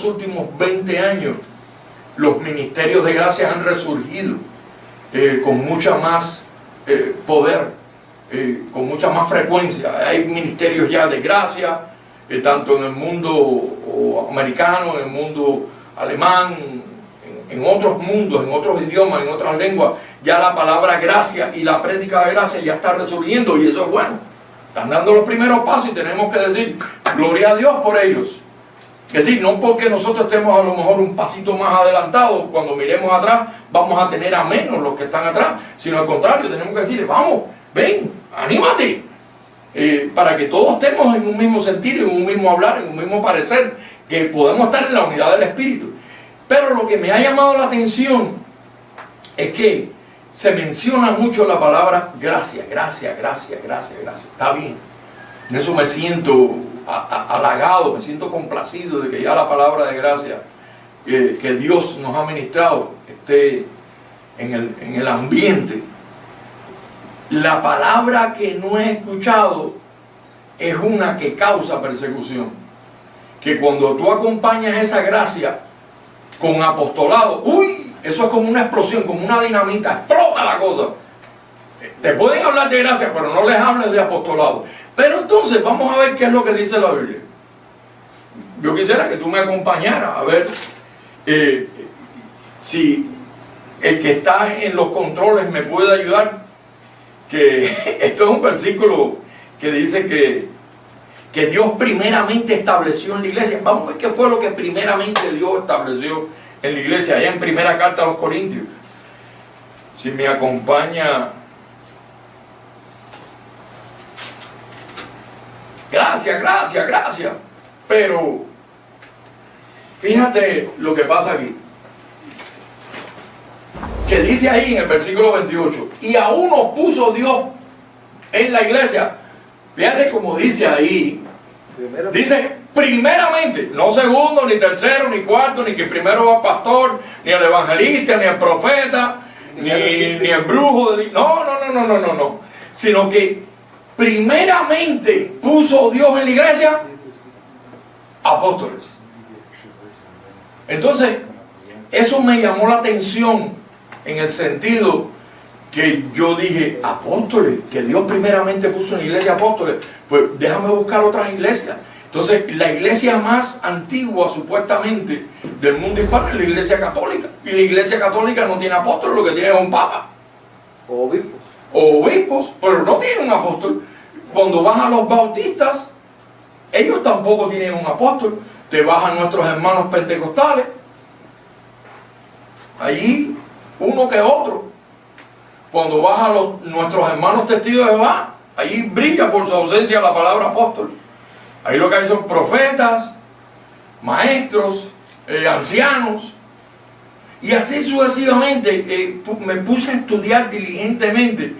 estos últimos 20 años los ministerios de gracia han resurgido con mucha más poder, con mucha más frecuencia. Hay ministerios ya de gracia, tanto en el mundo americano, en el mundo alemán, en otros mundos, en otros idiomas, en otras lenguas. Ya la palabra gracia y la prédica de gracia ya está resurgiendo, y eso es bueno. Están dando los primeros pasos y tenemos que decir gloria a Dios por ellos. Es decir, no porque nosotros estemos a lo mejor un pasito más adelantados, cuando miremos atrás vamos a tener a menos los que están atrás, sino al contrario, tenemos que decirle, vamos, ven, anímate, para que todos estemos en un mismo sentir, en un mismo hablar, en un mismo parecer, que podemos estar en la unidad del Espíritu. Pero lo que me ha llamado la atención es que se menciona mucho la palabra gracia, gracia, gracia, gracia, gracia. Está bien, en eso me siento halagado, me siento complacido de que ya la palabra de gracia que Dios nos ha ministrado esté en el ambiente. La palabra que no he escuchado es una que causa persecución, que cuando tú acompañas esa gracia con apostolado, ¡uy! Eso es como una explosión, como una dinamita, explota la cosa. Te pueden hablar de gracia, pero no les hables de apostolado. Pero entonces vamos a ver qué es lo que dice la Biblia. Yo quisiera que tú me acompañaras a ver si el que está en los controles me puede ayudar. Que esto es un versículo que dice que Dios primeramente estableció en la iglesia. Vamos a ver qué fue lo que primeramente Dios estableció en la iglesia, allá en primera carta a los Corintios. Si me acompaña. Gracias, gracias, gracias. Pero fíjate lo que pasa aquí. Que dice ahí en el versículo 28, y aún nos puso Dios en la iglesia. Fíjate como dice ahí. Dice primeramente, no segundo, ni tercero, ni cuarto, ni que primero va el pastor, ni el evangelista, ni el profeta, ni el brujo. No. Sino que primeramente puso Dios en la iglesia apóstoles. Entonces, eso me llamó la atención en el sentido que yo dije, apóstoles, que Dios primeramente puso en la iglesia apóstoles, pues déjame buscar otras iglesias. Entonces, la iglesia más antigua, supuestamente, del mundo hispano es la iglesia católica. Y la iglesia católica no tiene apóstoles, lo que tiene es un papa. O obispos. O obispos, pero no tiene un apóstol. Cuando vas a los bautistas, ellos tampoco tienen un apóstol. Te vas a nuestros hermanos pentecostales, allí uno que otro. Cuando vas a nuestros hermanos testigos de Jehová, allí brilla por su ausencia la palabra apóstol. Ahí lo que hay son profetas, maestros, ancianos, y así sucesivamente. Me puse a estudiar diligentemente.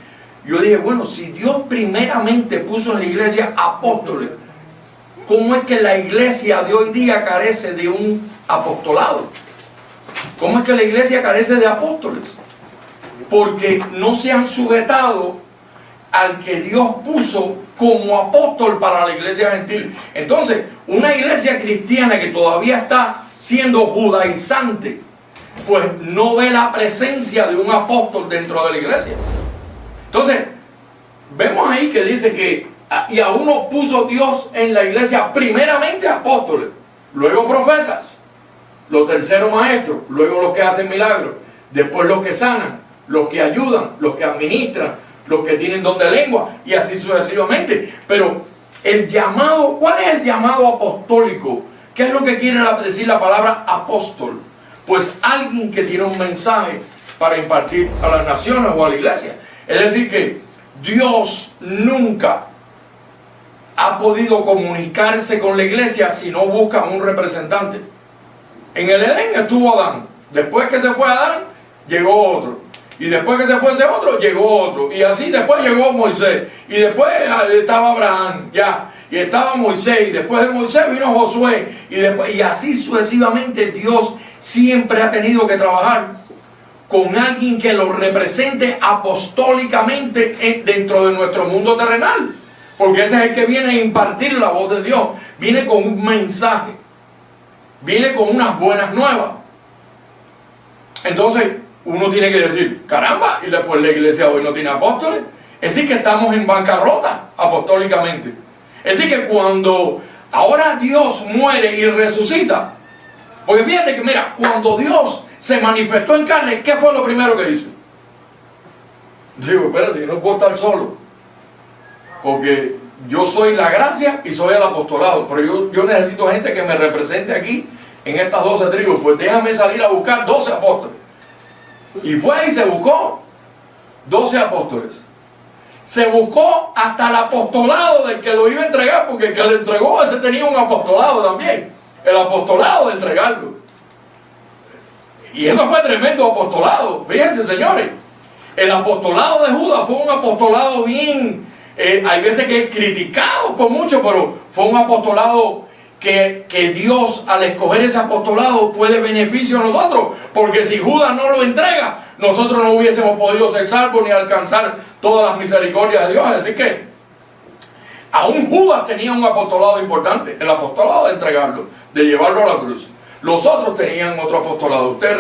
Yo dije, bueno, si Dios primeramente puso en la iglesia apóstoles, ¿cómo es que la iglesia de hoy día carece de un apostolado? ¿Cómo es que la iglesia carece de apóstoles? Porque no se han sujetado al que Dios puso como apóstol para la iglesia gentil. Entonces, una iglesia cristiana que todavía está siendo judaizante, pues no ve la presencia de un apóstol dentro de la iglesia. Entonces, vemos ahí que dice que y a uno puso Dios en la iglesia primeramente apóstoles, luego profetas, los terceros maestros, luego los que hacen milagros, después los que sanan, los que ayudan, los que administran, los que tienen don de lengua, y así sucesivamente. Pero el llamado, ¿cuál es el llamado apostólico? ¿Qué es lo que quiere decir la palabra apóstol? Pues alguien que tiene un mensaje para impartir a las naciones o a la iglesia. Es decir que Dios nunca ha podido comunicarse con la iglesia si no busca un representante. En el Edén estuvo Adán. Después que se fue Adán, llegó otro. Y después que se fue ese otro, llegó otro. Y así después llegó Moisés. Y después estaba Abraham, ya. Y estaba Moisés. Y después de Moisés vino Josué. Y así sucesivamente Dios siempre ha tenido que trabajar con alguien que lo represente apostólicamente dentro de nuestro mundo terrenal. Porque ese es el que viene a impartir la voz de Dios. Viene con un mensaje. viene con unas buenas nuevas. Entonces uno tiene que decir, caramba, y después la iglesia hoy no tiene apóstoles. Es decir que estamos en bancarrota apostólicamente. Es decir que cuando ahora Dios muere y resucita, porque fíjate que mira, cuando Dios se manifestó en carne, ¿qué fue lo primero que hizo? Digo, espérate, yo no puedo estar solo, porque yo soy la gracia y soy el apostolado, pero yo necesito gente que me represente aquí en estas 12 tribus. Pues déjame salir a buscar 12 apóstoles. Y fue y se buscó 12 apóstoles. Se buscó hasta el apostolado del que lo iba a entregar, porque el que le entregó ese tenía un apostolado también, el apostolado de entregarlo. Y eso fue tremendo apostolado. Fíjense, señores, el apostolado de Judas fue un apostolado bien, hay veces que es criticado por muchos, pero fue un apostolado que Dios, al escoger ese apostolado, fue de beneficio a nosotros, porque si Judas no lo entrega, nosotros no hubiésemos podido ser salvos ni alcanzar todas las misericordias de Dios. Así que aún Judas tenía un apostolado importante, el apostolado de entregarlo, de llevarlo a la cruz. Los otros tenían otro apostolado. Ustedes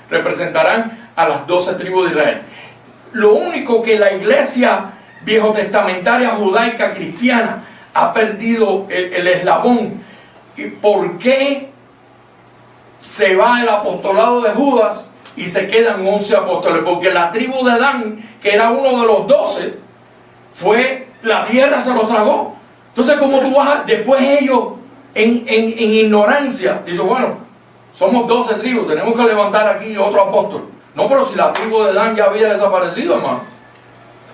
representarán a las 12 tribus de Israel. Lo único que la iglesia viejotestamentaria judaica cristiana ha perdido el eslabón. ¿Y por qué se va el apostolado de Judas y se quedan 11 apóstoles? Porque la tribu de Dan, que era uno de los 12, la tierra se lo tragó. Entonces, como tú vas, después ellos en ignorancia dicen, bueno, somos 12 tribus, tenemos que levantar aquí otro apóstol. No, pero si la tribu de Dan ya había desaparecido, hermano.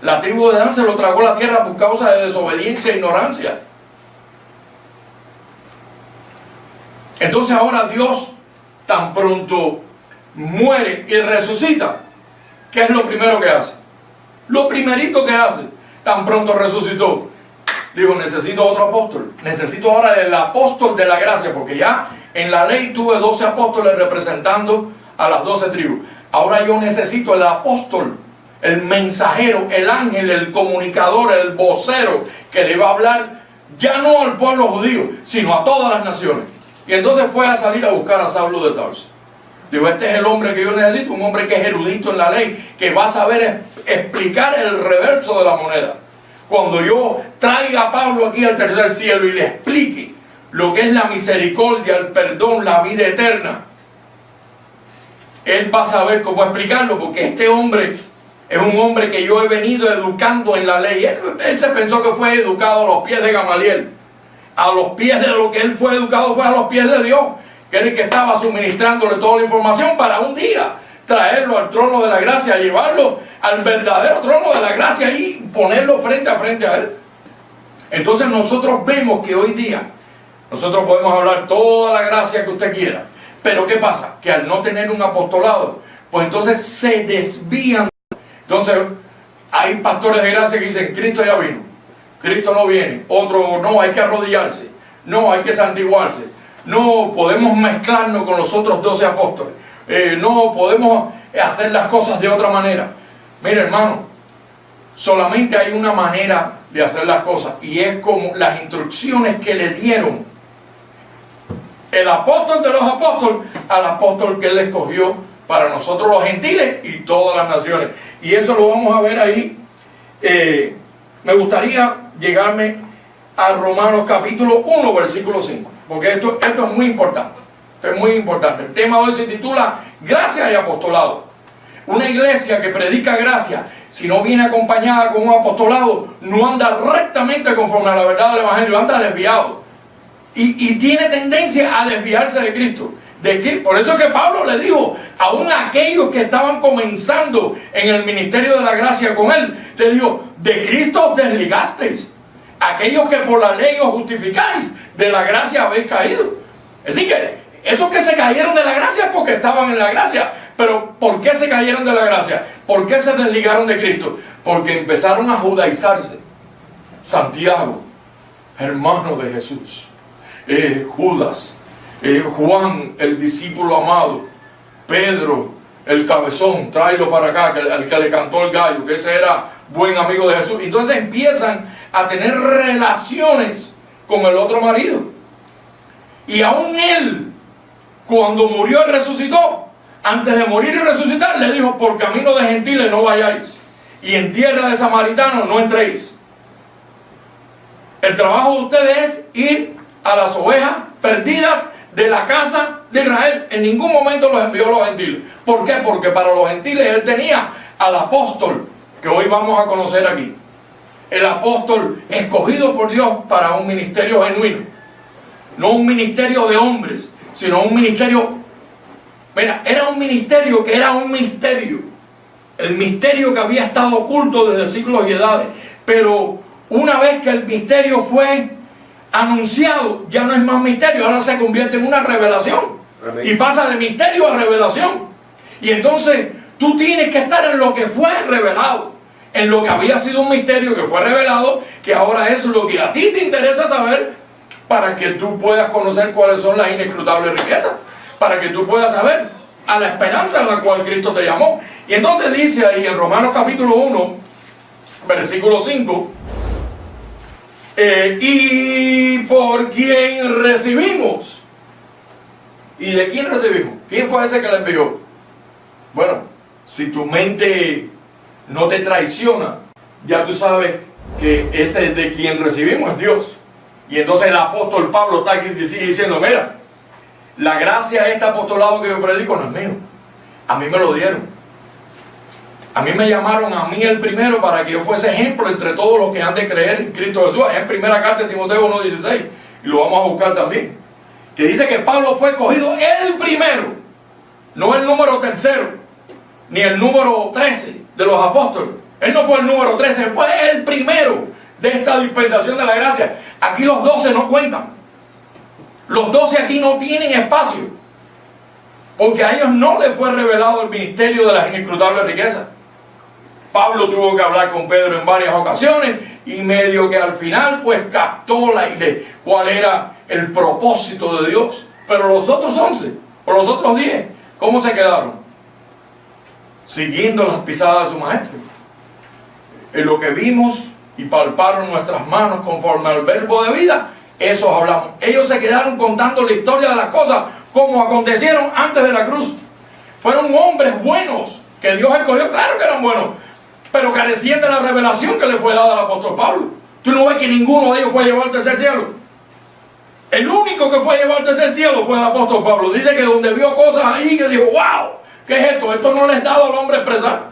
La tribu de Dan se lo tragó la tierra por causa de desobediencia e ignorancia. Entonces ahora Dios, tan pronto muere y resucita, ¿qué es lo primero que hace? Lo primerito que hace, tan pronto resucitó, digo, necesito otro apóstol. Necesito ahora el apóstol de la gracia, porque ya en la ley tuve 12 apóstoles representando a las 12 tribus. Ahora yo necesito el apóstol, el mensajero, el ángel, el comunicador, el vocero, que le va a hablar ya no al pueblo judío, sino a todas las naciones. Y entonces fue a salir a buscar a Saulo de Tarso. Digo, este es el hombre que yo necesito, un hombre que es erudito en la ley, que va a saber explicar el reverso de la moneda. Cuando yo traiga a Pablo aquí al tercer cielo y le explique lo que es la misericordia, el perdón, la vida eterna, él va a saber cómo explicarlo, porque este hombre es un hombre que yo he venido educando en la ley. Él se pensó que fue educado a los pies de Gamaliel. A los pies de lo que él fue educado fue a los pies de Dios, que era el que estaba suministrándole toda la información para un día traerlo al trono de la gracia, llevarlo al verdadero trono de la gracia y ponerlo frente a él. Entonces nosotros vemos que hoy día nosotros podemos hablar toda la gracia que usted quiera, pero ¿qué pasa? Que al no tener un apostolado, pues entonces se desvían. Entonces hay pastores de gracia que dicen, Cristo ya vino, Cristo no viene. Otro, no, hay que arrodillarse, no, hay que santiguarse, no podemos mezclarnos con los otros 12 apóstoles, no podemos hacer las cosas de otra manera. Mire, hermano, solamente hay una manera de hacer las cosas, y es como las instrucciones que le dieron el apóstol de los apóstoles al apóstol que él escogió para nosotros los gentiles y todas las naciones. Y eso lo vamos a ver ahí. Me gustaría llegarme a Romanos capítulo 1, versículo 5, porque esto es muy importante. Esto es muy importante. El tema de hoy se titula Gracia y Apostolado. Una iglesia que predica gracia, si no viene acompañada con un apostolado, no anda rectamente conforme a la verdad del evangelio, anda desviado. Y tiene tendencia a desviarse de Cristo. Por eso que Pablo le dijo, aún a aquellos que estaban comenzando en el ministerio de la gracia con él, le dijo, de Cristo os desligasteis. Aquellos que por la ley os justificáis, de la gracia habéis caído. Así que esos que se cayeron de la gracia es porque estaban en la gracia. Pero ¿por qué se cayeron de la gracia? ¿Por qué se desligaron de Cristo? Porque empezaron a judaizarse. Santiago, hermano de Jesús, Judas, Juan, el discípulo amado, Pedro, el cabezón, tráelo para acá, el que le cantó el gallo, que ese era buen amigo de Jesús. Entonces empiezan a tener relaciones con el otro marido. Y aún él, cuando murió y resucitó, antes de morir y resucitar, le dijo: por camino de gentiles no vayáis, y en tierra de samaritanos no entréis. El trabajo de ustedes es ir a las ovejas perdidas de la casa de Israel. En ningún momento los envió a los gentiles. ¿Por qué? Porque para los gentiles él tenía al apóstol, que hoy vamos a conocer aquí. El apóstol escogido por Dios para un ministerio genuino. No un ministerio de hombres, sino un ministerio... Mira, era un ministerio que era un misterio. El misterio que había estado oculto desde siglos y edades. Pero una vez que el misterio fue anunciado, ya no es más misterio, ahora se convierte en una revelación. Amén. Y pasa de misterio a revelación. Y entonces tú tienes que estar en lo que fue revelado, en lo que había sido un misterio que fue revelado, que ahora es lo que a ti te interesa saber, para que tú puedas conocer cuáles son las inescrutables riquezas, para que tú puedas saber a la esperanza a la cual Cristo te llamó. Y entonces dice ahí en Romanos capítulo 1, versículo 5, y por quien recibimos. ¿Y de quién recibimos? ¿Quién fue ese que le envió? Bueno, si tu mente no te traiciona, ya tú sabes que ese de quien recibimos es Dios. Y entonces el apóstol Pablo está aquí diciendo: mira, la gracia de este apostolado que yo predico no es mío, a mí me lo dieron. A mí me llamaron a mí el primero para que yo fuese ejemplo entre todos los que han de creer en Cristo Jesús. Es en primera carta de Timoteo 1:16, y lo vamos a buscar también, que dice que Pablo fue escogido el primero, no el número tercero, ni el número 13 de los apóstoles. Él no fue el número 13, él fue el primero de esta dispensación de la gracia. Aquí los 12 no cuentan. Los 12 aquí no tienen espacio, porque a ellos no les fue revelado el ministerio de las inescrutables riquezas. Pablo tuvo que hablar con Pedro en varias ocasiones, y medio que al final pues captó la idea, cuál era el propósito de Dios. Pero los otros 11, o los otros 10, ¿cómo se quedaron? Siguiendo las pisadas de su maestro. En lo que vimos y palparon nuestras manos conforme al verbo de vida, esos hablamos. Ellos se quedaron contando la historia de las cosas como acontecieron antes de la cruz. Fueron hombres buenos que Dios escogió, claro que eran buenos, pero carecían de la revelación que le fue dada al apóstol Pablo. Tú no ves que ninguno de ellos fue llevado al tercer cielo. El único que fue llevado al tercer cielo fue el apóstol Pablo. Dice que donde vio cosas ahí que dijo: wow, ¿qué es esto? Esto no les es dado al hombre expresar.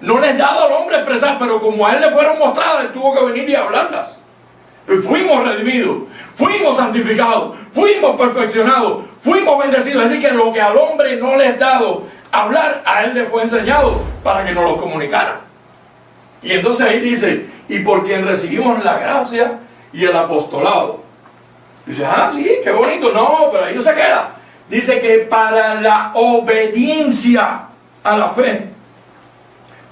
No les es dado al hombre expresar, pero como a él le fueron mostradas, él tuvo que venir y hablarlas. Fuimos redimidos, fuimos santificados, fuimos perfeccionados, fuimos bendecidos. Así que lo que al hombre no le es dado hablar, a él le fue enseñado para que nos lo comunicara. Y entonces ahí dice: y por quien recibimos la gracia y el apostolado. Dice: ah, sí, qué bonito. No, pero ahí no se queda. Dice que para la obediencia a la fe.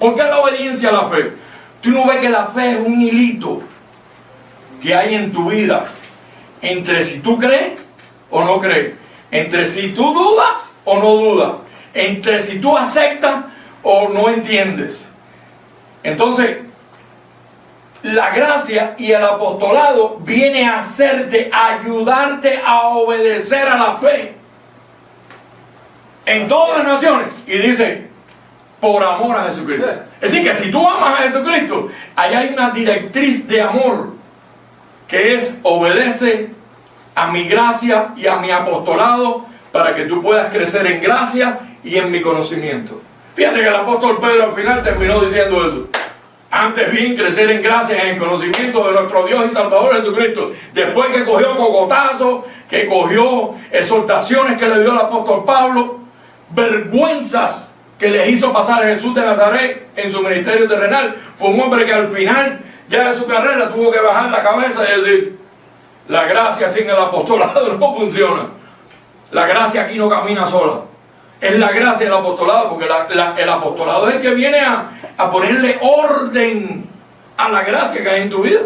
¿Por qué la obediencia a la fe? Tú no ves que la fe es un hilito que hay en tu vida entre si tú crees o no crees, entre si tú dudas o no dudas, entre si tú aceptas o no entiendes. Entonces, la gracia y el apostolado viene a hacerte, a ayudarte a obedecer a la fe en todas las naciones. Y dice: por amor a Jesucristo. Es decir, que si tú amas a Jesucristo, ahí hay una directriz de amor, que es: obedece a mi gracia y a mi apostolado, para que tú puedas crecer en gracia y en mi conocimiento. Fíjate que el apóstol Pedro al final terminó diciendo eso: antes bien crecer en gracia y en el conocimiento de nuestro Dios y Salvador Jesucristo. Después que cogió cogotazos, que cogió exhortaciones que le dio el apóstol Pablo, vergüenzas que les hizo pasar a Jesús de Nazaret en su ministerio terrenal, fue un hombre que al final ya de su carrera tuvo que bajar la cabeza y decir: la gracia sin el apostolado no funciona. La gracia aquí no camina sola. Es la gracia del apostolado, porque el apostolado es el que viene a ponerle orden a la gracia que hay en tu vida.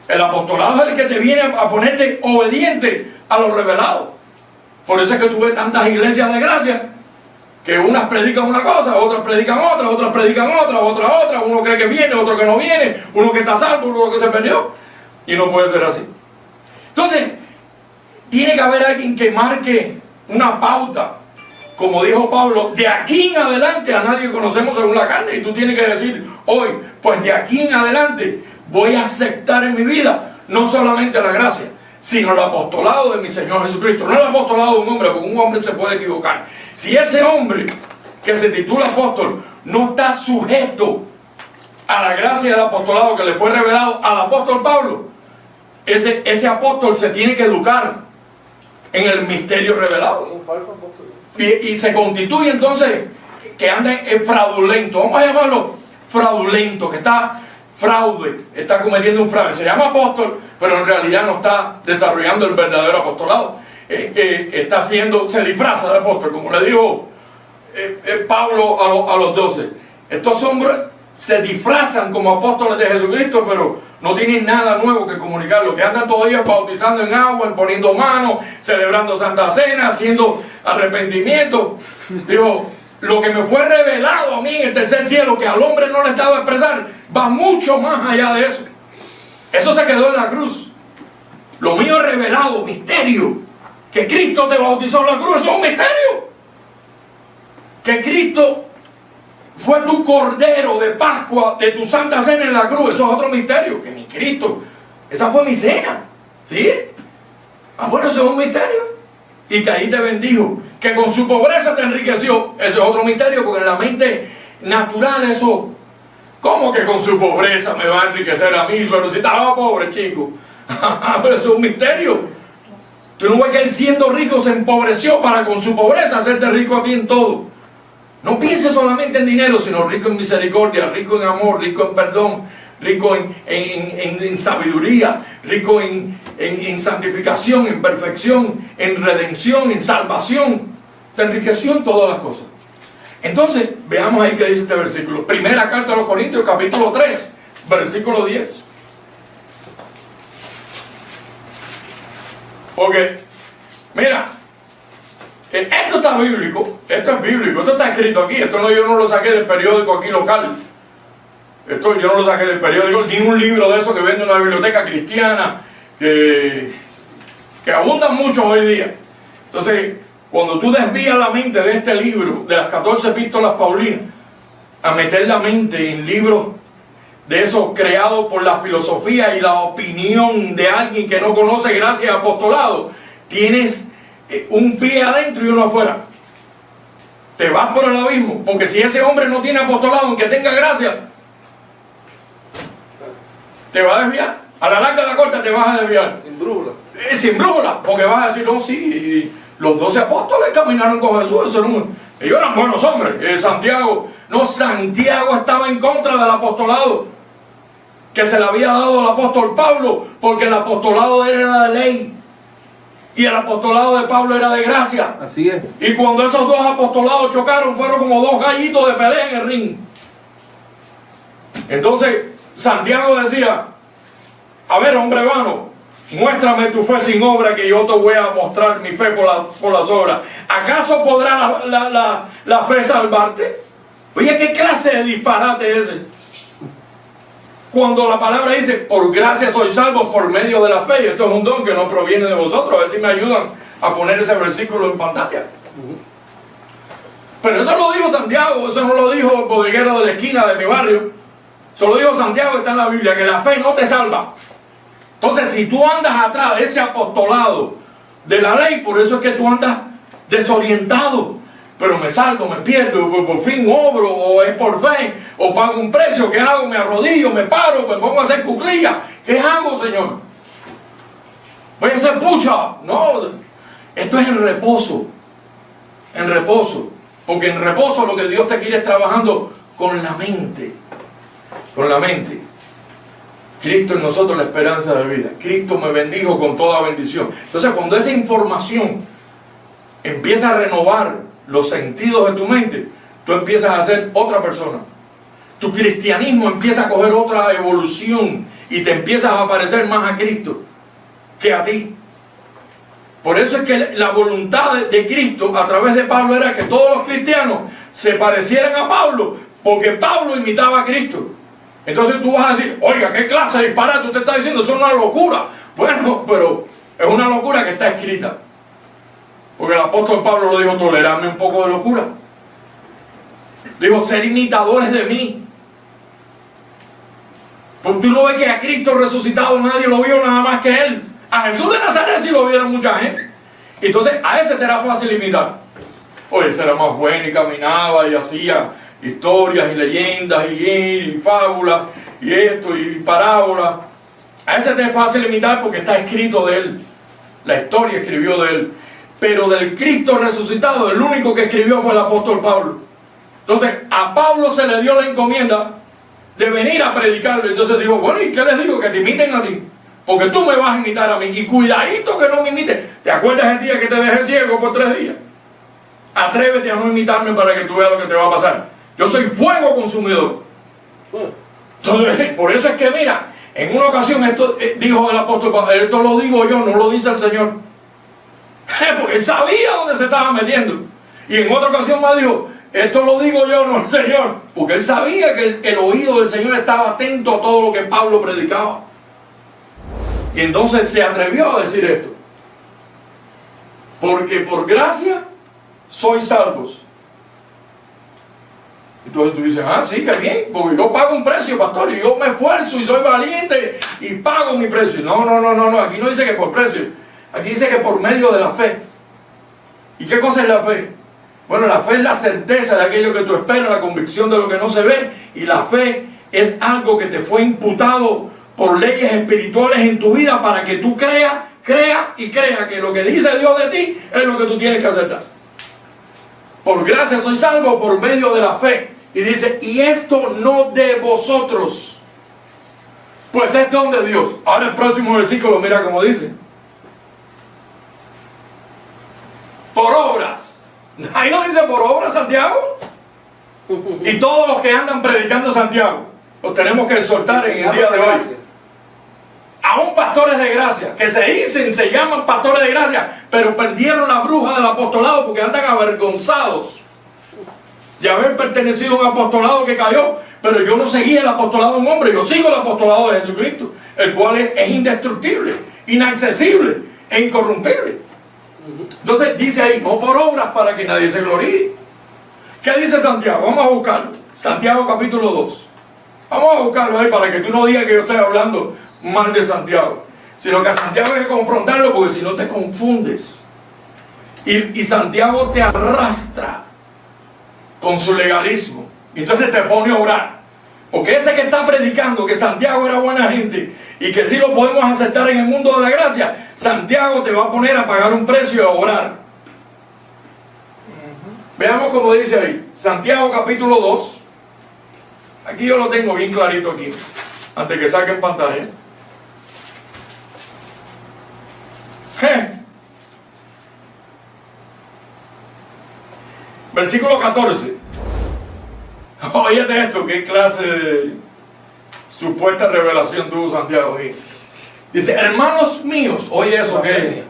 El apostolado es el que te viene a ponerte obediente a lo revelado. Por eso es que tú ves tantas iglesias de gracia, que unas predican una cosa, otras predican otra, otras predican otra, otra. Uno cree que viene, otro que no viene, uno que está salvo, uno que se perdió. Y no puede ser así. Entonces, tiene que haber alguien que marque una pauta. Como dijo Pablo, de aquí en adelante a nadie conocemos según la carne. Y tú tienes que decir hoy, pues de aquí en adelante voy a aceptar en mi vida no solamente la gracia, sino el apostolado de mi Señor Jesucristo. No el apostolado de un hombre, porque un hombre se puede equivocar. Si ese hombre que se titula apóstol no está sujeto a la gracia del apostolado que le fue revelado al apóstol Pablo, ese apóstol se tiene que educar en el misterio revelado. Y se constituye entonces que anda en fraudulento. Vamos a llamarlo fraudulento, que está cometiendo un fraude. Se llama apóstol, pero en realidad no está desarrollando el verdadero apostolado. Se disfraza de apóstol, como le dijo Pablo a los 12. Estos hombres se disfrazan como apóstoles de Jesucristo, pero no tienen nada nuevo que comunicar. Lo que andan todavía bautizando en agua, poniendo manos, celebrando Santa Cena, haciendo arrepentimiento. Digo, lo que me fue revelado a mí en el tercer cielo, que al hombre no le estaba a expresar, va mucho más allá de eso. Eso se quedó en la cruz. Lo mío es revelado, misterio. Que Cristo te bautizó en la cruz, eso es un misterio. Que Cristo fue tu cordero de Pascua, de tu Santa Cena en la cruz, eso es otro misterio. Que mi Cristo, esa fue mi cena, ¿sí? Bueno, eso es un misterio. Y que ahí te bendijo, que con su pobreza te enriqueció, eso es otro misterio, porque en la mente natural eso, ¿cómo que con su pobreza me va a enriquecer a mí? Pero si estaba pobre, chico. Pero eso es un misterio. Tú no ves que él siendo rico se empobreció para con su pobreza hacerte rico a ti en todo. No pienses solamente en dinero, sino rico en misericordia, rico en amor, rico en perdón, rico en sabiduría, rico en santificación, en perfección, en redención, en salvación. Te enriqueció en todas las cosas. Entonces, veamos ahí qué dice este versículo. Primera carta a los Corintios, capítulo 3, versículo 10. Porque, mira, esto está bíblico, esto es bíblico, esto está escrito aquí, yo no lo saqué del periódico aquí local. Esto yo no lo saqué del periódico, ni un libro de eso que vende una biblioteca cristiana, que abundan mucho hoy día. Entonces, cuando tú desvías la mente de este libro, de las 14 epístolas paulinas, a meter la mente en libros de esos creados por la filosofía y la opinión de alguien que no conoce gracia y apostolado, tienes un pie adentro y uno afuera. Te vas por el abismo, porque si ese hombre no tiene apostolado, aunque tenga gracia, te va a desviar. A la larga de la corta te vas a desviar. Sin brújula. Sin brújula, porque vas a decir, no, sí, los 12 apóstoles caminaron con Jesús, ellos eran buenos hombres. Santiago estaba en contra del apostolado que se le había dado al apóstol Pablo, porque el apostolado era de ley y el apostolado de Pablo era de gracia. Así es. Y cuando esos dos apostolados chocaron, fueron como dos gallitos de pelea en el ring. Entonces Santiago decía, a ver, hombre vano, muéstrame tu fe sin obra, que yo te voy a mostrar mi fe por las obras. ¿Acaso podrá la fe salvarte? Oye, ¿qué clase de disparate es ese? Cuando la palabra dice, por gracia sois salvos por medio de la fe, y esto es un don que no proviene de vosotros. A ver si me ayudan a poner ese versículo en pantalla. Pero eso lo dijo Santiago, eso no lo dijo el bodeguero de la esquina de mi barrio. Eso lo dijo Santiago, está en la Biblia, que la fe no te salva. Entonces, si tú andas atrás de ese apostolado de la ley, por eso es que tú andas desorientado. Pero me salgo, me pierdo, por fin obro, o es por fe, o pago un precio. ¿Qué hago? Me arrodillo, me paro, me pongo a hacer cuclillas. ¿Qué hago, Señor? Voy a hacer pucha. No, esto es en reposo. En reposo. Porque en reposo lo que Dios te quiere es trabajando con la mente. Con la mente. Cristo en nosotros la esperanza de vida. Cristo me bendijo con toda bendición. Entonces, cuando esa información empieza a renovar los sentidos de tu mente, tú empiezas a ser otra persona. Tu cristianismo empieza a coger otra evolución y te empiezas a parecer más a Cristo que a ti. Por eso es que la voluntad de Cristo a través de Pablo era que todos los cristianos se parecieran a Pablo, porque Pablo imitaba a Cristo. Entonces tú vas a decir, oiga, ¿qué clase de disparate usted está diciendo? Eso es una locura. Bueno, pero es una locura que está escrita. Porque el apóstol Pablo lo dijo, toleradme un poco de locura. Dijo, ser imitadores de mí. Porque tú no ves que a Cristo resucitado nadie lo vio nada más que Él. A Jesús de Nazaret sí lo vieron mucha gente. Entonces a ese te era fácil imitar. Oye, ese era más bueno y caminaba y hacía historias y leyendas y fábulas y esto y parábolas. A ese te es fácil imitar porque está escrito de Él. La historia escribió de Él. Pero del Cristo resucitado, el único que escribió fue el apóstol Pablo. Entonces a Pablo se le dio la encomienda de venir a predicarlo. Entonces dijo, bueno, ¿y qué les digo? Que te imiten a ti. Porque tú me vas a imitar a mí. Y cuidadito que no me imites. ¿Te acuerdas el día que te dejé ciego por 3 días? Atrévete a no imitarme para que tú veas lo que te va a pasar. Yo soy fuego consumidor. Entonces, por eso es que mira, en una ocasión esto dijo el apóstol Pablo, esto lo digo yo, no lo dice el Señor. Porque él sabía dónde se estaba metiendo. Y en otra ocasión más dijo, esto lo digo yo, no el Señor. Porque él sabía que el oído del Señor estaba atento a todo lo que Pablo predicaba. Y entonces se atrevió a decir esto. Porque por gracia sois salvos. Entonces tú dices, ah, sí, qué bien, porque yo pago un precio, pastor, y yo me esfuerzo y soy valiente y pago mi precio. No, aquí no dice que por precio, aquí dice que por medio de la fe. ¿Y qué cosa es la fe? Bueno, la fe es la certeza de aquello que tú esperas, la convicción de lo que no se ve, y la fe es algo que te fue imputado por leyes espirituales en tu vida para que tú creas que lo que dice Dios de ti es lo que tú tienes que aceptar. Por gracia soy salvo por medio de la fe. Y dice, y esto no de vosotros, pues es don de Dios. Ahora el próximo versículo, mira cómo dice. Por obras. Ahí no dice por obras, Santiago. Y todos los que andan predicando Santiago, los tenemos que exhortar en el día de hoy. Aún pastores de gracia, que se llaman pastores de gracia, pero perdieron la bruja del apostolado porque andan avergonzados de haber pertenecido a un apostolado que cayó. Pero yo no seguí el apostolado de un hombre, yo sigo el apostolado de Jesucristo, el cual es indestructible, inaccesible e incorrumpible. Entonces dice ahí, no por obras para que nadie se gloríe. ¿Qué dice Santiago? Vamos a buscarlo. Santiago capítulo 2. Vamos a buscarlo ahí para que tú no digas que yo estoy hablando mal de Santiago, sino que a Santiago hay que confrontarlo, porque si no te confundes y Santiago te arrastra con su legalismo, y entonces te pone a orar, porque ese que está predicando que Santiago era buena gente y que sí lo podemos aceptar en el mundo de la gracia, Santiago te va a poner a pagar un precio y a orar. Veamos cómo dice ahí, Santiago capítulo 2. Aquí yo lo tengo bien clarito aquí, antes que saquen pantalla. Versículo 14. Óyete esto, qué clase de supuesta revelación tuvo Santiago aquí. Dice, hermanos míos, oye eso, ¿qué?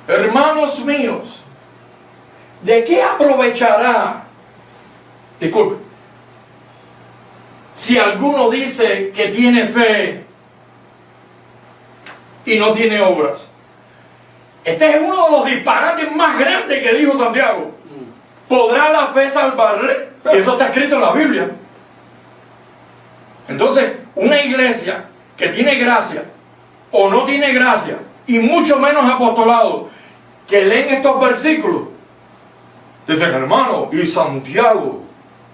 Hermanos míos, ¿de qué aprovechará? Disculpe. Si alguno dice que tiene fe y no tiene obras. Este es uno de los disparates más grandes que dijo Santiago. ¿Podrá la fe salvarle? Eso está escrito en la Biblia. Entonces, una iglesia que tiene gracia o no tiene gracia, y mucho menos apostolado, que leen estos versículos, dicen, hermano, y Santiago,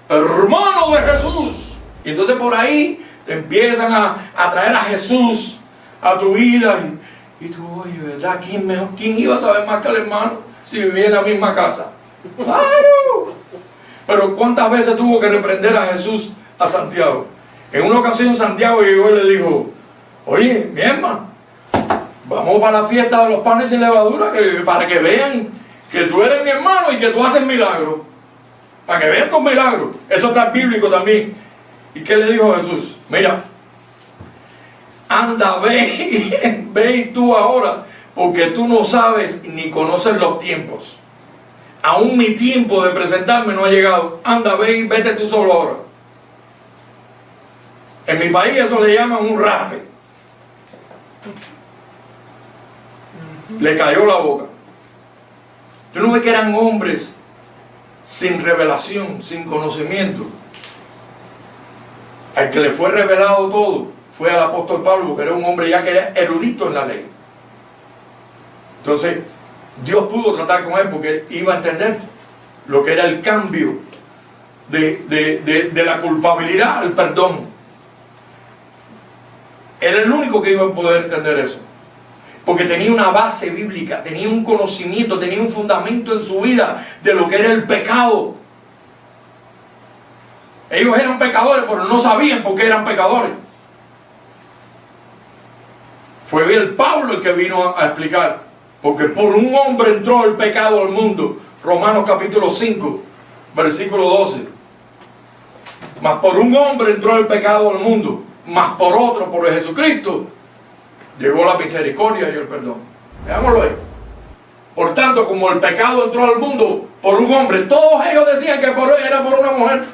hermano de Jesús. Y entonces por ahí te empiezan a traer a Jesús a tu vida. Y tú, oye, ¿verdad? ¿Quién iba a saber más que el hermano si vivía en la misma casa? ¡Claro! Pero ¿cuántas veces tuvo que reprender a Jesús a Santiago? En una ocasión Santiago llegó y le dijo, oye, mi hermano, vamos para la fiesta de los panes sin levadura, para que vean que tú eres mi hermano y que tú haces milagros. Para que vean tus milagros. Eso está en bíblico también. ¿Y qué le dijo Jesús? Mira, anda, ve tú ahora, porque tú no sabes ni conoces los tiempos. Aún mi tiempo de presentarme no ha llegado. Anda, ve y vete tú solo ahora. En mi país eso le llaman un raspe. Le cayó la boca. Tú no ves que eran hombres sin revelación, sin conocimiento. Al que le fue revelado todo fue al apóstol Pablo, porque era un hombre ya que era erudito en la ley. Entonces, Dios pudo tratar con él porque él iba a entender lo que era el cambio de la culpabilidad al perdón. Era el único que iba a poder entender eso. Porque tenía una base bíblica, tenía un conocimiento, tenía un fundamento en su vida de lo que era el pecado. Ellos eran pecadores, pero no sabían por qué eran pecadores. Fue el Pablo el que vino a explicar. Porque por un hombre entró el pecado al mundo. Romanos capítulo 5, versículo 12. Mas por un hombre entró el pecado al mundo. Mas por otro, por Jesucristo, llegó la misericordia y el perdón. Veámoslo ahí. Por tanto, como el pecado entró al mundo por un hombre, todos ellos decían que era por una mujer.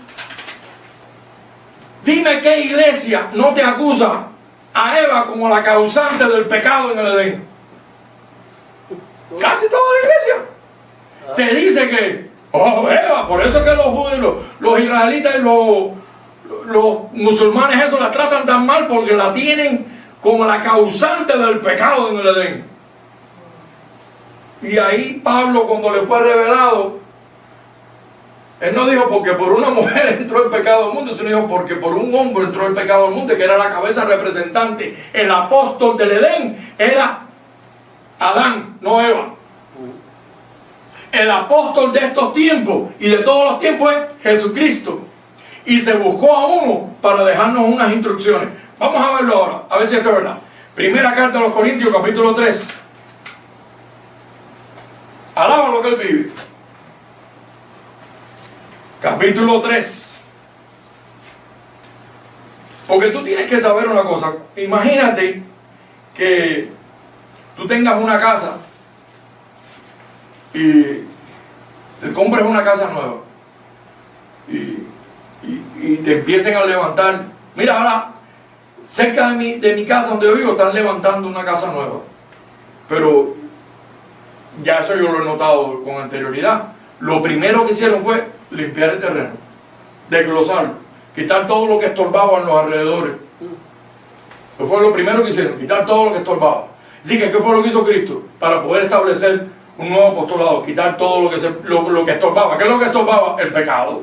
Dime qué iglesia no te acusa a Eva como la causante del pecado en el Edén. Casi toda la iglesia te dice que, oh, Eva, por eso es que los judíos, los israelitas y los musulmanes eso la tratan tan mal, porque la tienen como la causante del pecado en el Edén. Y ahí Pablo, cuando le fue revelado, él no dijo porque por una mujer entró el pecado al mundo, sino dijo porque por un hombre entró el pecado al mundo, que era la cabeza representante, el apóstol del Edén era Adán, no Eva. El apóstol de estos tiempos y de todos los tiempos es Jesucristo. Y se buscó a uno para dejarnos unas instrucciones. Vamos a verlo ahora, a ver si esto es verdad. Primera carta a los Corintios, capítulo 3. Alaba lo que él vive. Capítulo 3. Porque tú tienes que saber una cosa. Imagínate que tú tengas una casa y te compres una casa nueva y te empiecen a levantar. Mira, ahora cerca de mi casa donde yo vivo están levantando una casa nueva, pero ya eso yo lo he notado con anterioridad. Lo primero que hicieron fue limpiar el terreno, desglosarlo, quitar todo lo que estorbaba en los alrededores. Eso fue lo primero que hicieron, quitar todo lo que estorbaba. Así que ¿qué fue lo que hizo Cristo? Para poder establecer un nuevo apostolado, quitar todo lo que estorbaba. ¿Qué es lo que estorbaba? El pecado.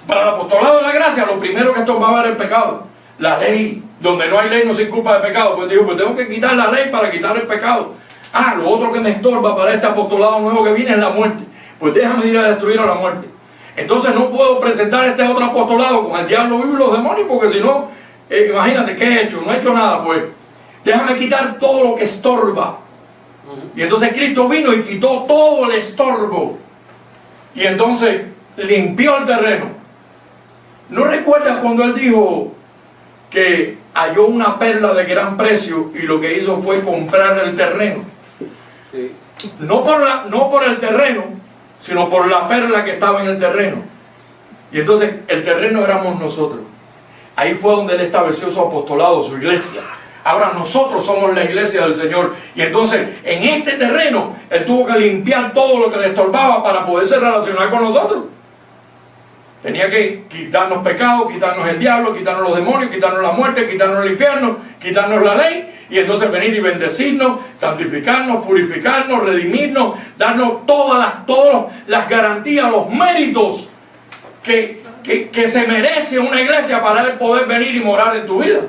Para el apostolado de la gracia, lo primero que estorbaba era el pecado. La ley, donde no hay ley no se inculpa de pecado. Pues dijo, pues tengo que quitar la ley para quitar el pecado. Ah, lo otro que me estorba para este apostolado nuevo que viene es la muerte. Pues déjame ir a destruir a la muerte. Entonces no puedo presentar este otro apostolado con el diablo vivo y los demonios, porque si no, imagínate, ¿qué he hecho? No he hecho nada, pues. Déjame quitar todo lo que estorba. Y entonces Cristo vino y quitó todo el estorbo. Y entonces limpió el terreno. ¿No recuerdas cuando él dijo que halló una perla de gran precio y lo que hizo fue comprar el terreno? Sí. No por el terreno, sino por la perla que estaba en el terreno. Y entonces el terreno éramos nosotros. Ahí fue donde él estableció su apostolado, su iglesia. Ahora nosotros somos la iglesia del Señor. Y entonces en este terreno él tuvo que limpiar todo lo que le estorbaba para poderse relacionar con nosotros. Tenía que quitarnos pecados, quitarnos el diablo, quitarnos los demonios, quitarnos la muerte, quitarnos el infierno, quitarnos la ley, y entonces venir y bendecirnos, santificarnos, purificarnos, redimirnos, darnos todas las garantías, los méritos que se merece una iglesia para él poder venir y morar en tu vida.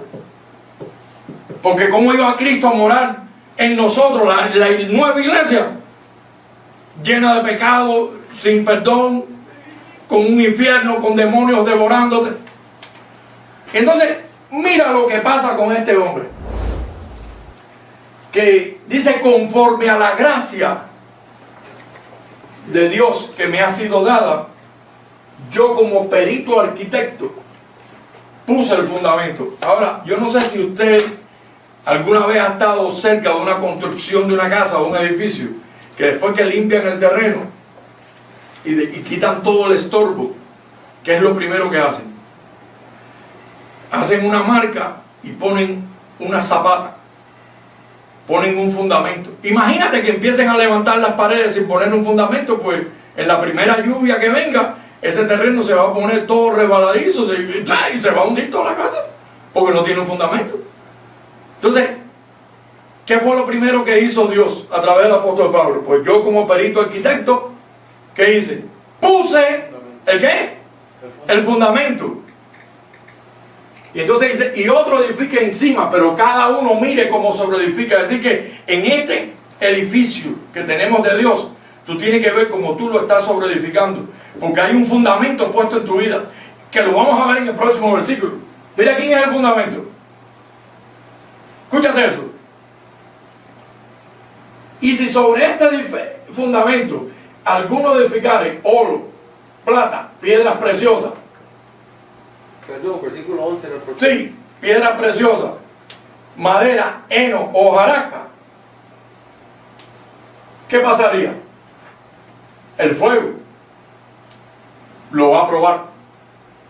Porque ¿cómo iba Cristo a morar en nosotros, la nueva iglesia? Llena de pecado, sin perdón, con un infierno, con demonios devorándote. Entonces, mira lo que pasa con este hombre. Que dice, conforme a la gracia de Dios que me ha sido dada, yo como perito arquitecto puse el fundamento. Ahora, yo no sé si usted alguna vez ha estado cerca de una construcción de una casa o un edificio, que después que limpian el terreno y quitan todo el estorbo, ¿qué es lo primero que hacen? Hacen una marca y ponen una zapata. ponen un fundamento. Imagínate que empiecen a levantar las paredes sin poner un fundamento, pues en la primera lluvia que venga, ese terreno se va a poner todo resbaladizo y se va a hundir toda la casa, porque no tiene un fundamento. Entonces, ¿qué fue lo primero que hizo Dios a través del apóstol Pablo? Pues yo, como perito arquitecto, ¿qué hice? Puse, ¿el qué? El fundamento. Y entonces dice, y otro edifique encima, pero cada uno mire cómo sobreedifica. Es decir, que en este edificio que tenemos de Dios, tú tienes que ver cómo tú lo estás sobreedificando, porque hay un fundamento puesto en tu vida, que lo vamos a ver en el próximo versículo. Mira quién es el fundamento. Escúchate eso. Y si sobre este fundamento alguno edificare oro, plata, piedras preciosas. Perdón, versículo 11. Sí, piedras preciosas, madera, heno o hojarasca. ¿Qué pasaría? El fuego lo va a probar.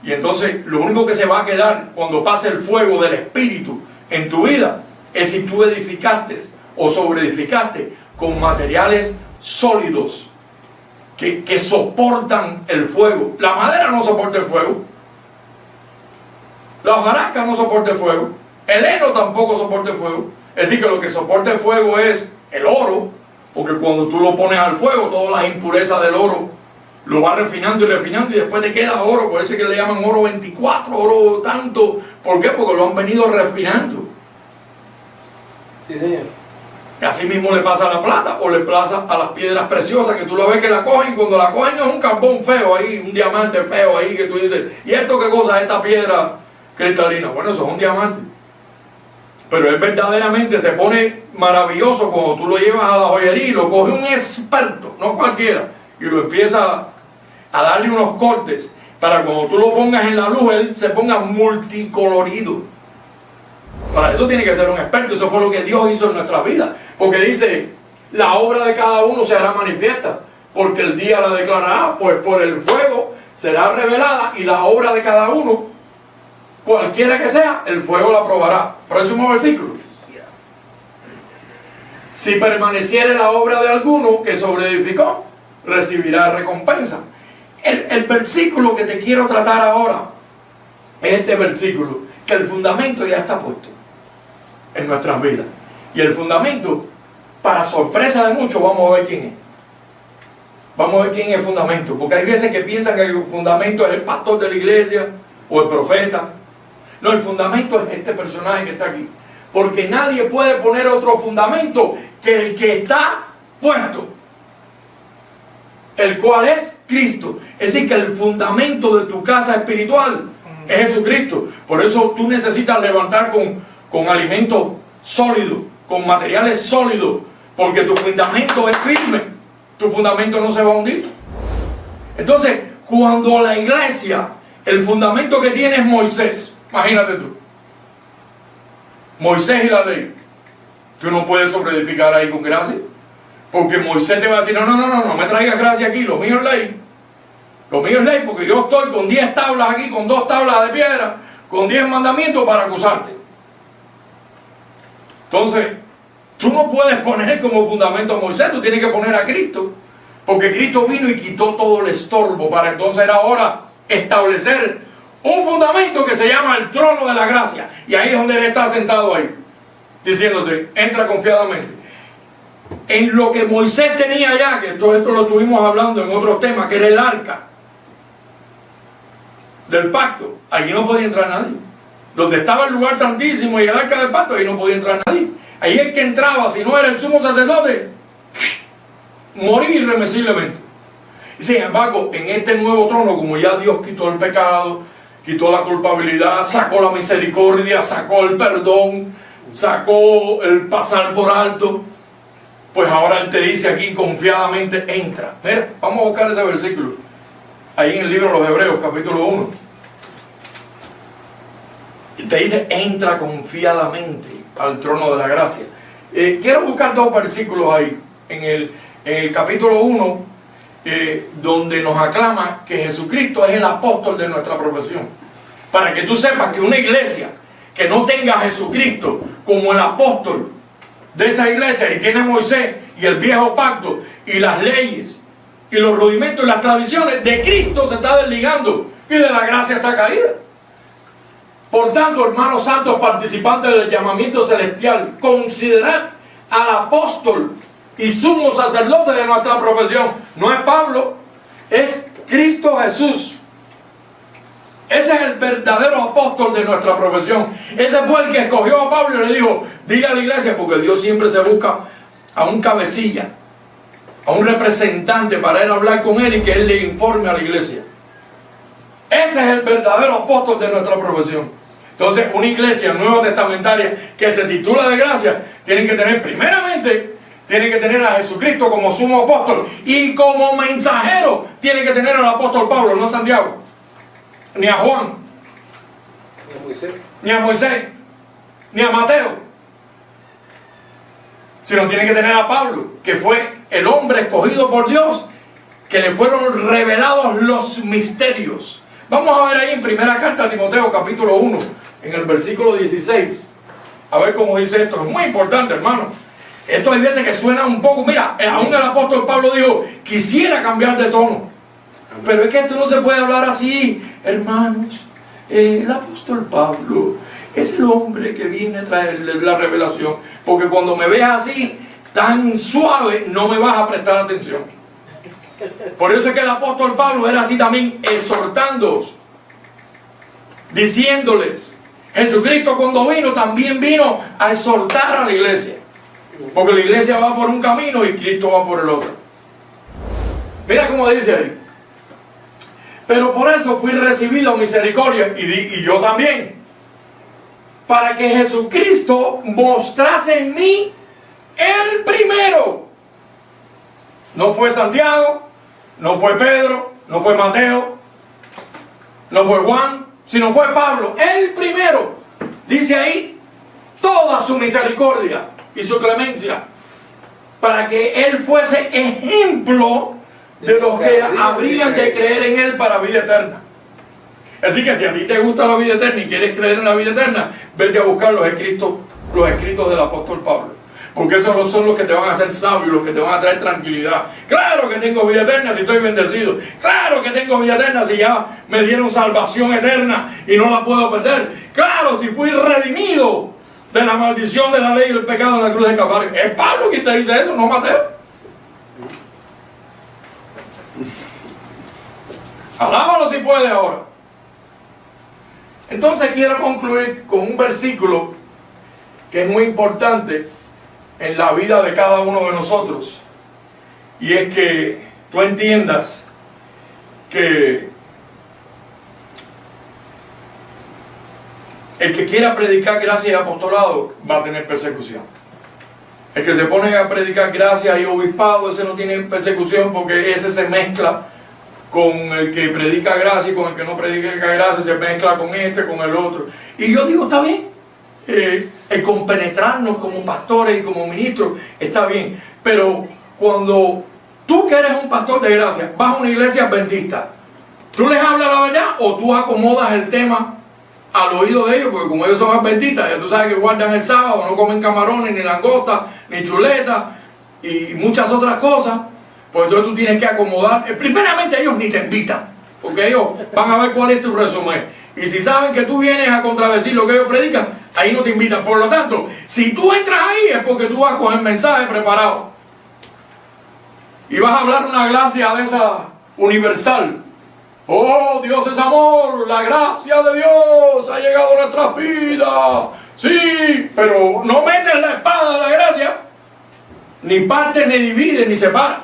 Y entonces lo único que se va a quedar cuando pase el fuego del Espíritu en tu vida es si tú edificaste o sobreedificaste con materiales sólidos que soportan el fuego. La madera no soporta el fuego. La hojarasca no soporta el fuego. El heno tampoco soporta el fuego. Es decir, que lo que soporta el fuego es el oro, porque cuando tú lo pones al fuego, todas las impurezas del oro lo va refinando y refinando, y después te queda oro. Por eso es que le llaman oro 24, oro tanto. ¿Por qué? Porque lo han venido refinando. Sí, señor. Y así mismo le pasa a la plata, o le pasa a las piedras preciosas, que tú lo ves que la cogen, y cuando la cogen es un carbón feo ahí, un diamante feo ahí, que tú dices, ¿y esto qué cosa es esta piedra cristalina? Bueno, eso es un diamante. Pero él verdaderamente se pone maravilloso cuando tú lo llevas a la joyería y lo coge un experto, no cualquiera, y lo empieza a darle unos cortes para cuando tú lo pongas en la luz, él se ponga multicolorido. Para eso tiene que ser un experto. Eso fue lo que Dios hizo en nuestra vida, porque dice, la obra de cada uno se hará manifiesta, porque el día la declarará, pues por el fuego será revelada, y la obra de cada uno, cualquiera que sea, el fuego la probará. Próximo versículo. Si permaneciere la obra de alguno que sobreedificó, recibirá recompensa. El versículo que te quiero tratar ahora es este versículo, que el fundamento ya está puesto en nuestras vidas. Y el fundamento, para sorpresa de muchos, vamos a ver quién es. Vamos a ver quién es el fundamento, porque hay veces que piensan que el fundamento es el pastor de la iglesia o el profeta. No, el fundamento es este personaje que está aquí, porque nadie puede poner otro fundamento que el que está puesto, el cual es Cristo. Es decir, que el fundamento de tu casa espiritual es Jesucristo. Por eso tú necesitas levantar con alimentos sólidos, con materiales sólidos, porque tu fundamento es firme. Tu fundamento no se va a hundir. Entonces, cuando la iglesia, el fundamento que tiene es Moisés, imagínate tú, Moisés y la ley, tú no puedes sobreedificar ahí con gracia, porque Moisés te va a decir, no me traigas gracia aquí, lo mío es ley. Lo mío es ley, porque yo estoy con 10 tablas aquí, con 2 tablas de piedra, con 10 mandamientos para acusarte. Entonces, tú no puedes poner como fundamento a Moisés, tú tienes que poner a Cristo, porque Cristo vino y quitó todo el estorbo para entonces ahora establecer un fundamento que se llama el trono de la gracia. Y ahí es donde él está sentado ahí, diciéndote, entra confiadamente. En lo que Moisés tenía ya, que todo esto lo estuvimos hablando en otros temas, que era el arca del pacto, allí no podía entrar nadie. Donde estaba el lugar santísimo y el arca del pacto, ahí no podía entrar nadie. Ahí el que entraba, si no era el sumo sacerdote, moría irremisiblemente. Y sin embargo, en este nuevo trono, como ya Dios quitó el pecado, quitó la culpabilidad, sacó la misericordia, sacó el perdón, sacó el pasar por alto, pues ahora Él te dice aquí confiadamente, entra. Mira, vamos a buscar ese versículo ahí en el libro de los Hebreos, capítulo 1. Y te dice, entra confiadamente al trono de la gracia. Quiero buscar 2 versículos ahí en el capítulo 1, donde nos aclama que Jesucristo es el apóstol de nuestra profesión, para que tú sepas que una iglesia que no tenga a Jesucristo como el apóstol de esa iglesia y tiene a Moisés y el viejo pacto y las leyes y los rudimentos y las tradiciones, de Cristo se está desligando y de la gracia está caída. Por tanto, hermanos santos, participantes del llamamiento celestial, considerad al apóstol y sumo sacerdote de nuestra profesión. No es Pablo, es Cristo Jesús. Ese es el verdadero apóstol de nuestra profesión. Ese fue el que escogió a Pablo y le dijo: dile a la iglesia, porque Dios siempre se busca a un cabecilla, a un representante para él hablar con él y que él le informe a la iglesia. Ese es el verdadero apóstol de nuestra profesión. Entonces, una iglesia nueva testamentaria que se titula de gracia, tiene que tener primeramente, tiene que tener a Jesucristo como sumo apóstol, y como mensajero tiene que tener al apóstol Pablo, no a Santiago, ni a Juan, ni a Moisés, ni a Mateo, sino tiene que tener a Pablo, que fue el hombre escogido por Dios, que le fueron revelados los misterios. Vamos a ver ahí en primera carta a Timoteo, capítulo 1, en el versículo 16, a ver cómo dice esto. Es muy importante, hermano. Esto hay veces que suena un poco, mira, aún el apóstol Pablo dijo: quisiera cambiar de tono, pero es que esto no se puede hablar así, hermanos. El apóstol Pablo es el hombre que viene a traerles la revelación, porque cuando me veas así, tan suave, no me vas a prestar atención. Por eso es que el apóstol Pablo era así también, exhortándoos, diciéndoles: Jesucristo cuando vino, también vino a exhortar a la iglesia, porque la iglesia va por un camino y Cristo va por el otro. Mira cómo dice ahí: pero por eso fui recibido misericordia, y yo también, para que Jesucristo mostrase en mí el primero. No fue Santiago, no fue Pedro, no fue Mateo, no fue Juan, sino fue Pablo, el primero. Dice ahí toda su misericordia y su clemencia, para que él fuese ejemplo de los que habrían de creer en él para vida eterna. Así que si a ti te gusta la vida eterna y quieres creer en la vida eterna, vete a buscar los escritos del apóstol Pablo, porque esos son los que te van a hacer sabio, los que te van a traer tranquilidad. Claro que tengo vida eterna si estoy bendecido. Claro que tengo vida eterna si ya me dieron salvación eterna y no la puedo perder. Claro, si fui redimido de la maldición de la ley y del pecado en la cruz de Calvario. Es Pablo quien te dice eso, no Mateo. Alábalo si puede ahora. Entonces quiero concluir con un versículo que es muy importante en la vida de cada uno de nosotros, y es que tú entiendas que el que quiera predicar gracia y apostolado va a tener persecución. El que se pone a predicar gracia y obispado, ese no tiene persecución, porque ese se mezcla con el que predica gracia, y con el que no predica gracia se mezcla con este, con el otro. Y yo digo, está bien, el compenetrarnos como pastores y como ministros está bien, pero cuando tú que eres un pastor de gracia vas a una iglesia adventista, ¿tú les hablas la verdad o tú acomodas el tema al oído de ellos? Porque como ellos son adventistas, ya tú sabes que guardan el sábado, no comen camarones, ni langosta, ni chuleta y muchas otras cosas. Pues entonces tú tienes que acomodar. Primeramente ellos ni te invitan, porque ellos van a ver cuál es tu resumen. Y si saben que tú vienes a contradecir lo que ellos predican, ahí no te invitan. Por lo tanto, si tú entras ahí es porque tú vas con el mensaje preparado. Y vas a hablar una gracia de esa universal. Oh, Dios es amor, la gracia de Dios ha llegado a nuestras vidas. Sí, pero no metes la espada en la gracia. Ni partes, ni divides, ni separas.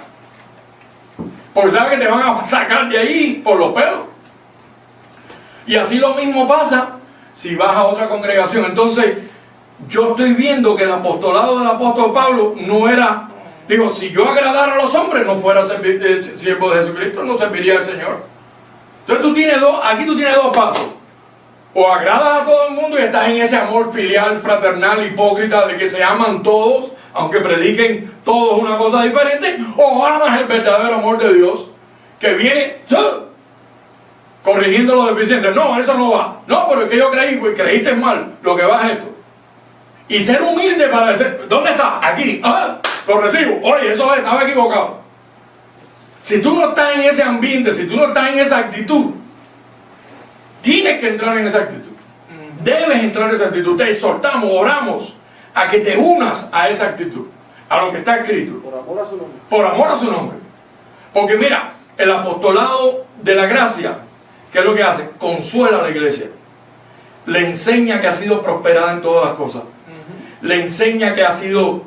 Porque sabes que te van a sacar de ahí por los pelos. Y así lo mismo pasa si vas a otra congregación. Entonces, yo estoy viendo que el apostolado del apóstol Pablo no era, digo, si yo agradara a los hombres, no fuera siervo de Jesucristo, no serviría al Señor. Entonces aquí tú tienes dos pasos. O agradas a todo el mundo y estás en ese amor filial, fraternal, hipócrita, de que se aman todos, aunque prediquen todos una cosa diferente, o amas el verdadero amor de Dios, que viene corrigiendo los deficientes. No, eso no va. No, pero es que yo creí, pues creíste mal, lo que va es esto. Y ser humilde para decir, ¿dónde está? Aquí. Ah, lo recibo. Oye, eso estaba equivocado. Si tú no estás en ese ambiente, si tú no estás en esa actitud, tienes que entrar en esa actitud. Debes entrar en esa actitud. Te exhortamos, oramos a que te unas a esa actitud, a lo que está escrito. Por amor a su nombre. Por amor a su nombre. Porque mira, el apostolado de la gracia, ¿qué es lo que hace? Consuela a la iglesia. Le enseña que ha sido prosperada en todas las cosas. Le enseña que ha sido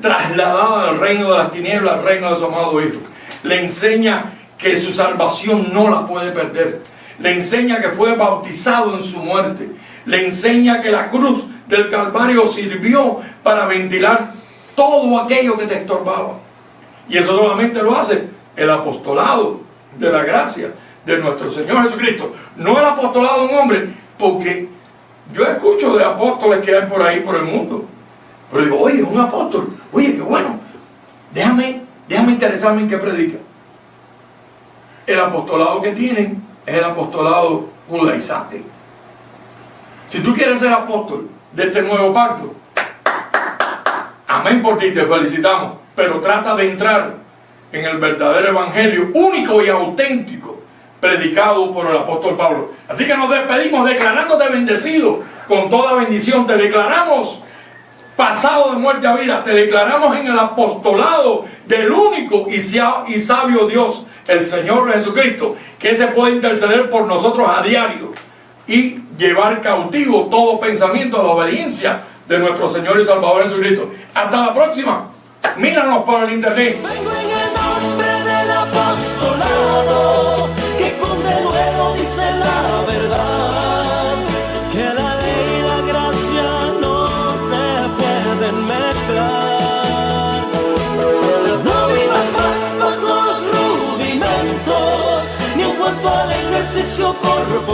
trasladada del reino de las tinieblas al reino de su amado Hijo. Le enseña que su salvación no la puede perder. Le enseña que fue bautizado en su muerte. Le enseña que la cruz del Calvario sirvió para ventilar todo aquello que te estorbaba. Y eso solamente lo hace el apostolado de la gracia de nuestro Señor Jesucristo. No el apostolado de un hombre, porque yo escucho de apóstoles que hay por ahí por el mundo. Pero digo, oye, un apóstol, oye, qué bueno. Déjame interesarme en qué predica. El apostolado que tienen es el apostolado judaizante. Si tú quieres ser apóstol de este nuevo pacto, amén por ti, te felicitamos. Pero trata de entrar en el verdadero evangelio único y auténtico predicado por el apóstol Pablo. Así que nos despedimos declarándote bendecido con toda bendición. Te declaramos pasado de muerte a vida. Te declaramos en el apostolado del único y sabio Dios, el Señor Jesucristo, que se puede interceder por nosotros a diario y llevar cautivo todo pensamiento a la obediencia de nuestro Señor y Salvador Jesucristo. Hasta la próxima. Míranos por el internet. Vengo en el nombre del apostolado, que con denuedo dice la verdad, que la ley y la gracia no se pueden mezclar. No vivas más bajo los rudimentos, ni en cuanto al ejercicio corporal.